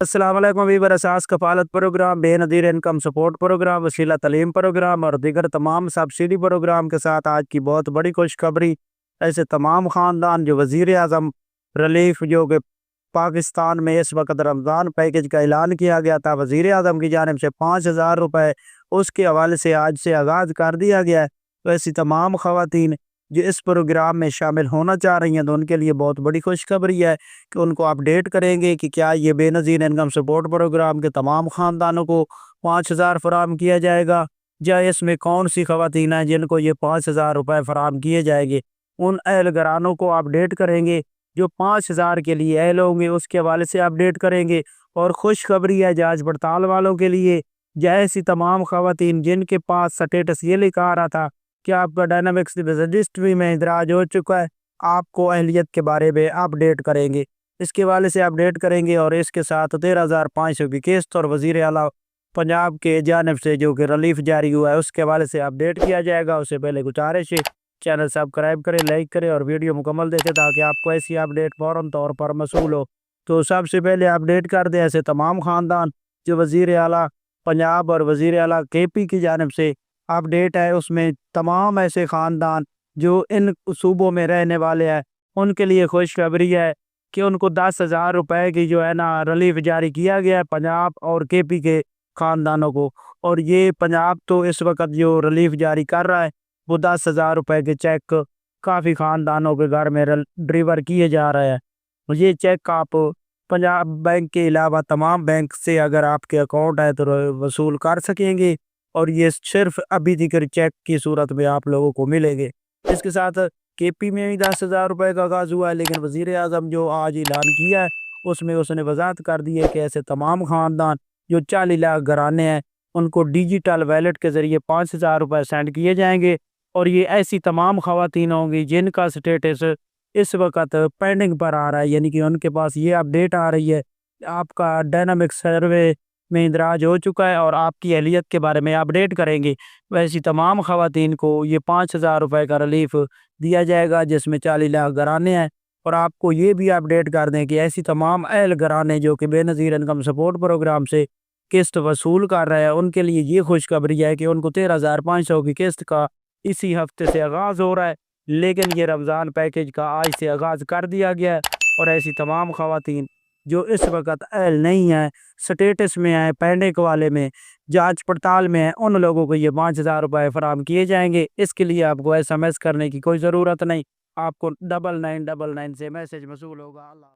अस्सलाम वालेकुम अभी बरसास कफ़ालत programme, Benazir income support programme, Waseela Taleem programme और दीगर तमाम सब्सिडी प्रोग्राम के साथ आज की बहुत बड़ी खुशखबरी। ऐसे तमाम ख़ानदान जो वज़ीर-ए-आज़म रिलीफ़ जो कि पाकिस्तान में इस वक़्त रमज़ान पैकेज का ऐलान किया गया था वज़ीर-ए-आज़म की जानिब से ₹5000 उसके हवाले से आज से आगाज़ कर दिया गया है। तो ऐसी तमाम ख़वातीन जो इस प्रोग्राम में शामिल होना चाह रही हैं तो उनके लिए बहुत बड़ी खुशखबरी है कि उनको अपडेट करेंगे कि क्या ये बेनज़ीर इनकम सपोर्ट प्रोग्राम के तमाम ख़ानदानों को 5000 फ़राहम किया जाएगा, या इसमें कौन-सी ख़वातीन हैं जिनको ये ₹5000 फ़राहम किए जाएँगे। उन अहल घरानों को अपडेट करेंगे, जो 5000 के लिए अहल होंगे उसके हवाले से अपडेट करेंगे। और खुशखबरी है जाँच पड़ताल वालों के लिए, या ऐसी तमाम ख़वातीन जिनके पास स्टेटस ये लिखा आ रहा था कि आपका डायनामिक्स रजिस्ट्री में इंदराज हो चुका है, आपको अहलियत के बारे में अपडेट करेंगे। इसके हवाले से अपडेट करेंगे और इसके साथ 13,500 की किस्त और वज़ीर आला पंजाब के जानिब से जो कि रिलीफ जारी हुआ है उसके हवाले से अपडेट किया जाएगा। उससे पहले गुजारिश है चैनल सब्सक्राइब करें, लाइक करें और वीडियो मुकम्मल देखें ताकि आपको ऐसी अपडेट फ़ौरन तौर पर मौसूल हो। तो सबसे पहले अपडेट कर दें ऐसे तमाम ख़ानदान जो वज़ीर आला पंजाब और वज़ीर आला केपी की जानिब से अपडेट है, उसमें तमाम ऐसे ख़ानदान जो इन सूबों में रहने वाले हैं उनके लिए खुशखबरी है कि उनको ₹10,000 की जो है ना रिलीफ जारी किया गया है पंजाब और केपी के ख़ानदानों को। और ये पंजाब तो इस वक़्त जो रिलीफ जारी कर रहा है वो ₹10,000 के चेक काफ़ी ख़ानदानों के घर में डिलीवर किए जा रहे हैं। ये चेक आप पंजाब बैंक के अलावा तमाम बैंक से अगर आपके अकाउंट है तो वसूल कर सकेंगे और ये सिर्फ अभी ज़िक्र चेक की सूरत में आप लोगों को मिलेंगे। इसके साथ केपी में भी ₹10,000 का आगाज़ हुआ है, लेकिन वज़ीर-ए-आज़म जो आज ऐलान किया है उसमें उसने वज़ाहत कर दी है कि ऐसे तमाम ख़ानदान जो 40 लाख घराने हैं उनको डिजिटल वॉलेट के ज़रिए ₹5000 सेंड किए जाएंगे। और ये ऐसी तमाम ख़वातीन होंगी जिनका स्टेटस इस वक़्त पेंडिंग पर आ रहा है, यानी कि उनके पास ये अपडेट आ रही है आपका डायनामिक सर्वे में इंदराज हो चुका है और आपकी अहलियत के बारे में अपडेट करेंगे। वैसी तमाम ख़वातीन को ये ₹5000 का रिलीफ़ दिया जाएगा जिसमें 40 लाख घराने हैं। और आपको ये भी अपडेट कर दें कि ऐसी तमाम अहल घराने जो कि बेनज़ीर इनकम सपोर्ट प्रोग्राम से किस्त वसूल कर रहे हैं उनके लिए ये खुशखबरी है कि उनको 13,500 की किस्त का इसी हफ्ते से आगाज़ हो रहा है, लेकिन ये रमज़ान पैकेज का आज से आगाज़ कर दिया गया है। और ऐसी तमाम ख़वातीन जो इस वक़्त अहल नहीं हैं, स्टेटस में हैं, पेंडिंग वाले में, जाँच पड़ताल में हैं, उन लोगों को ये ₹5000 फ़राहम किए जाएँगे। इसके लिए आपको एसएमएस करने की कोई ज़रूरत नहीं, आपको 9999 से मैसेज मौसूल होगा। अल्लाह